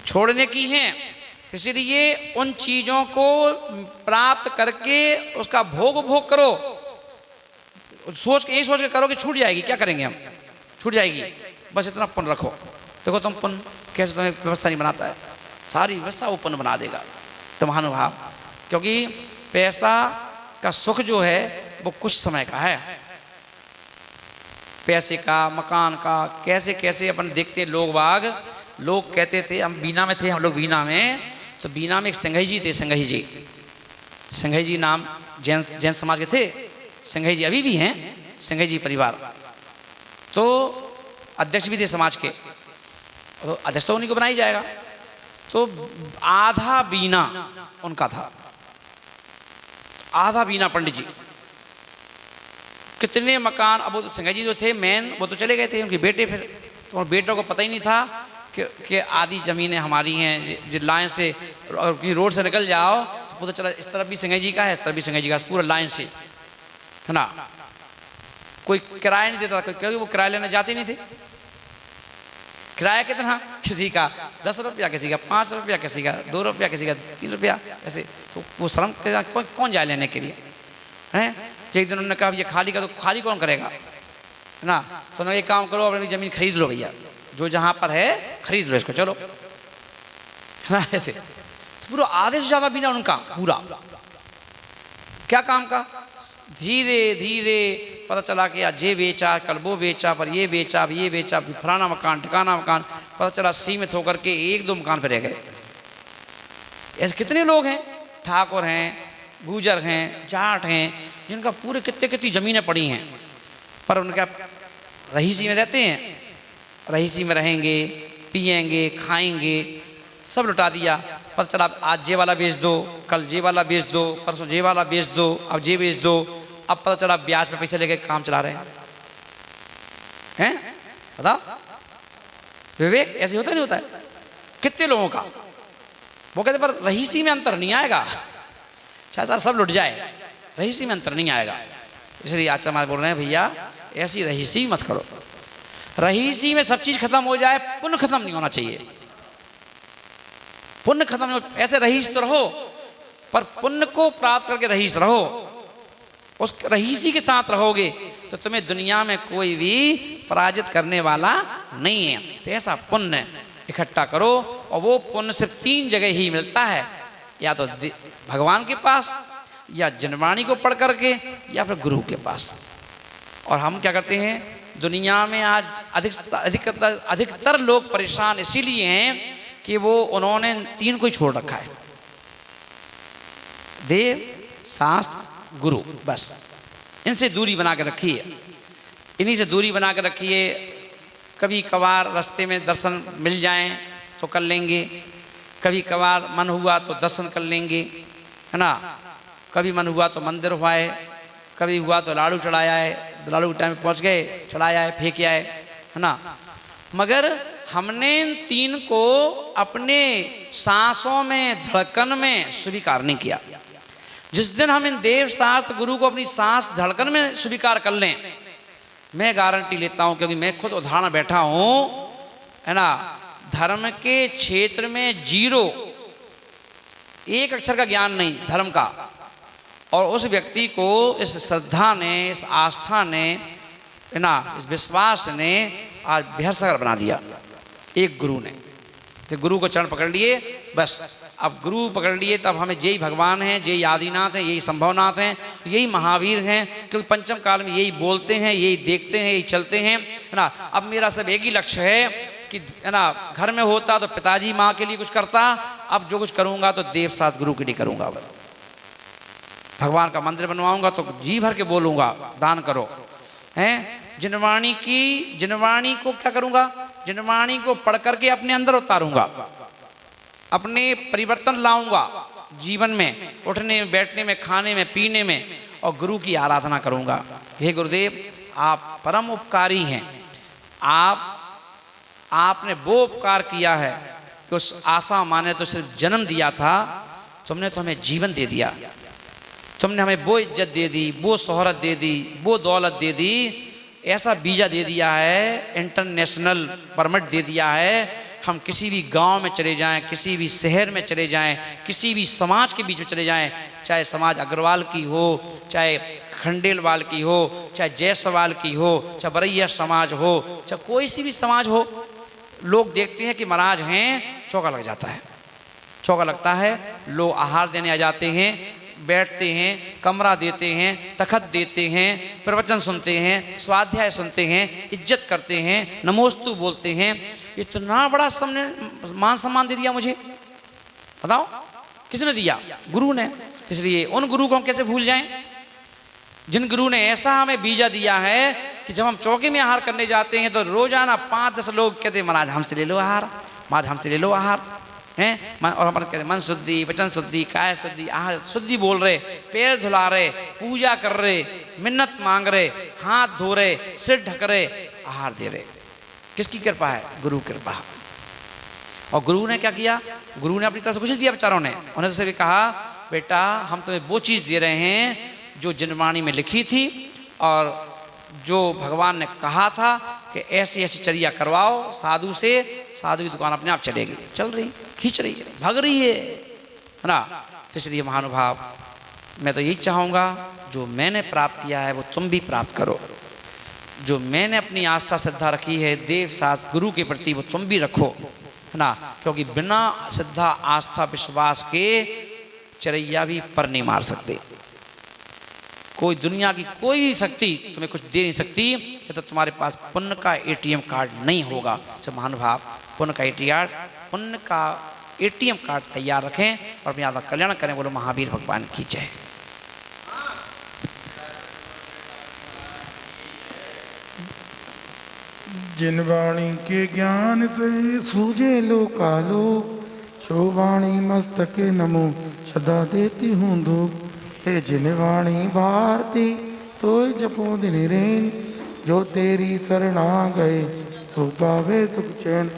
छोड़ने की हैं। इसलिए उन चीज़ों को प्राप्त करके उसका भोग करो। सोच के, यही सोच के करो कि छूट जाएगी, क्या करेंगे हम, छूट जाएगी, बस इतना पुण्य रखो। देखो तुम पुण्य कैसे तुम्हें व्यवस्था नहीं बनाता है, सारी व्यवस्था वो पुण्य बना देगा। तो महानुभाव, क्योंकि पैसा का सुख जो है वो कुछ समय का है। पैसे का, मकान का, कैसे कैसे अपन देखते लोग बाग, लोग कहते थे, हम बीना में थे, हम लोग बीना में, तो बीना में एक संघई जी थे, संघई जी नाम जैन समाज के थे। संघई जी अभी भी हैं, संघई जी परिवार, तो अध्यक्ष भी थे समाज के, तो अध्यक्ष तो उन्हीं को बनाया जाएगा। तो आधा बीना उनका था, आधा बीना पंडित जी। कितने मकान, अब वो संघई जी जो थे मेन, वो तो चले गए थे, उनके बेटे फिर, तो बेटों को पता ही नहीं था कि आधी ज़मीनें हमारी हैं। जो लाइन से अगर किसी रोड से निकल जाओ तो पता चला इस तरफ भी संघई जी का है, इस तरफ भी संघई जी का, पूरा लाइन से, है ना। कोई किराया नहीं देता, क्योंकि वो किराया लेने जाते नहीं थे। किराया कितना, किसी का 10 रुपया, किसी का 5 रुपया, किसी का 2 रुपया, किसी का 3 रुपया, ऐसे। तो वो शर्म कौन जाए लेने के लिए, हैं। एक दिन उन्होंने कहा ये खाली का, तो खाली कौन करेगा, है ना। तो उन्होंने एक काम करो, अपनी ज़मीन खरीद लो भैया, जो जहाँ पर है खरीद लो इसको, चलो, है ना। ऐसे तो पूरा आधे से ज़्यादा बिना उनका पूरा क्या काम का। धीरे धीरे पता चला कि आज ये बेचा, कल वो बेचा, पर ये बेचा, अब ये बेचा, फलाना मकान, ठिकाना मकान, पता चला सीमित होकर के 1-2 मकान पर रह गए। ऐसे कितने लोग हैं, ठाकुर हैं, गुजर हैं, जाट हैं, जिनका पूरे कितनी ज़मीनें पड़ी हैं, पर उनका रहीसी में रहते हैं, रहीसी में रहेंगे, पिएंगे, खाएंगे, सब लुटा दिया। पता चला आज ये वाला बेच दो, कल ये वाला बेच दो, परसों ये वाला बेच दो, अब ये बेच दो। अब पता चला ब्याज पे पैसे लेके काम चला रहे हैं। बताओ विवेक, ऐसे होता नहीं होता है कितने लोगों का। वो कहते पर रहीसी में अंतर नहीं आएगा, चाहे सब लुट जाए, रहीसी में अंतर नहीं आएगा। इसलिए आज समाज बोल रहे हैं भैया ऐसी रहीसी मत करो। रहीसी में सब चीज़ खत्म हो जाए, पुण्य खत्म नहीं होना चाहिए। पुण्य खत्म नहीं हो, ऐसे रहीस तो रहो, पर पुण्य को प्राप्त करके रहीस रहो। उस रहीसी के साथ रहोगे तो तुम्हें दुनिया में कोई भी पराजित करने वाला नहीं है। तो ऐसा पुण्य इकट्ठा करो, और वो पुण्य सिर्फ 3 जगह ही मिलता है, या तो भगवान के पास, या जनवाणी को पढ़ करके, या फिर गुरु के पास। और हम क्या करते हैं, दुनिया में आज अधिकतर लोग परेशान इसीलिए हैं कि वो उन्होंने 3 को ही छोड़ रखा है, देव, शास्त्र, गुरु, बस इनसे दूरी बना के रखिए, इन्हीं से दूरी बना के रखिए। कभी कभार रास्ते में दर्शन मिल जाएं तो कर लेंगे, कभी कभार मन हुआ तो दर्शन कर लेंगे, है ना। कभी मन हुआ तो मंदिर हुआए, कभी हुआ तो लाड़ू चढ़ाया है, लाड़ू के टाइम में पहुँच गए, चढ़ाया है, फेंक आए, है ना। मगर हमने इन 3 को अपने सांसों में, धड़कन में स्वीकार नहीं किया। जिस दिन हम इन देव, शास्त्र, गुरु को अपनी सांस, धड़कन में स्वीकार कर लें, मैं गारंटी लेता हूं, क्योंकि मैं खुद उदाहरण बैठा हूं, है ना। धर्म के क्षेत्र में 0, 1 अक्षर का ज्ञान नहीं धर्म का, और उस व्यक्ति को इस श्रद्धा ने, इस आस्था ने, है ना, इस विश्वास ने आज बेहद बना दिया एक गुरु ने। तो गुरु को चरण पकड़ लिए, बस अब गुरु पकड़ लिए, तब हमें यही भगवान हैं, यही आदिनाथ हैं, यही संभवनाथ हैं, यही महावीर हैं, क्योंकि पंचम काल में यही बोलते हैं, यही देखते हैं, यही चलते हैं, है ना। अब मेरा सब एक ही लक्ष्य है कि, है ना, घर में होता तो पिताजी माँ के लिए कुछ करता, अब जो कुछ करूँगा तो देव, शास्त्र, गुरु के लिए करूँगा। बस भगवान का मंदिर बनवाऊँगा तो जी भर के बोलूँगा दान करो, हैं। जिनवाणी को क्या करूँगा, जिनवाणी को पढ़ करके अपने अंदर उतारूँगा, अपने परिवर्तन लाऊंगा जीवन में, उठने में, बैठने में, खाने में, पीने में, और गुरु की आराधना करूंगा। हे गुरुदेव, आप परम उपकारी हैं। आपने वो उपकार किया है कि उस आशा माँ ने तो सिर्फ जन्म दिया था, तुमने तो हमें जीवन दे दिया। तुमने हमें वो इज्जत दे दी, वो शोहरत दे दी, वो दौलत दे दी, ऐसा वीज़ा दे दिया है, इंटरनेशनल परमिट दे दिया है, हम किसी भी गांव में चले जाएं, किसी भी शहर में चले जाएं, किसी भी समाज के बीच में चले जाएं, चाहे समाज अग्रवाल की हो, चाहे खंडेलवाल की हो, चाहे जायसवाल की हो, चाहे बरैया समाज हो, चाहे कोई सी भी समाज हो, लोग देखते हैं कि महाराज हैं, चौका लग जाता है। चौका लगता है, लोग आहार देने आ जाते हैं, बैठते हैं, कमरा देते हैं, तखत देते हैं, प्रवचन सुनते हैं, स्वाध्याय सुनते हैं, इज्जत करते हैं, नमोस्तु बोलते हैं। इतना बड़ा सबने मान सम्मान दे दिया मुझे, बताओ किसने दिया? गुरु ने। इसलिए उन गुरु को हम कैसे भूल जाएं, जिन गुरु ने ऐसा हमें बीजा दिया है कि जब हम चौके में आहार करने जाते हैं तो रोजाना 5-10 लोग कहते हैं महाराज हमसे ले लो आहार, महाराज हमसे ले लो आहार हैं। और अपन कहते मन शुद्धि, वचन शुद्धि, काय शुद्धि, आहार शुद्धि बोल रहे, पैर धुला रहे, पूजा कर रहे, मिन्नत मांग रहे, हाथ धो रहे, सिर ढक रहे, आहार दे रहे। किसकी कृपा है? गुरु कृपा। और गुरु ने क्या किया? गुरु ने अपनी तरफ से कुछ नहीं दिया बेचारों ने। उन्होंने से भी कहा बेटा हम तुम्हें वो चीज़ दे रहे हैं जो जिनवाणी में लिखी थी और जो भगवान ने कहा था कि ऐसी ऐसी चर्या करवाओ साधु से, साधु की दुकान अपने आप चलेगी। चल रही, खींच रही है, भाग रही है ना। इसलिए महानुभाव, मैं तो यही चाहूँगा जो मैंने प्राप्त किया है वो तुम भी प्राप्त करो। जो मैंने अपनी आस्था श्रद्धा रखी है देव शास्त्र गुरु के प्रति वो तुम भी रखो, है ना। क्योंकि बिना श्रद्धा आस्था विश्वास के चरैया भी पर नहीं मार सकते। कोई दुनिया की कोई भी शक्ति तुम्हें कुछ दे नहीं सकती जब तक तुम्हारे पास पुण्य का ATM कार्ड नहीं होगा। सब महानुभाव पुण्य का ATM कार्ड तैयार रखें और अपने आत्मा कल्याण करें। बोलो महावीर भगवान की जय। जिन वाणी के ज्ञान से सूझे लोकालोक, सो वाणी मस्तके नमो सदा देती हूँ धूप। हे जिन वाणी भारती तो जपो दिन रेन, जो तेरी शरणा गए सो पावे सुख चैन।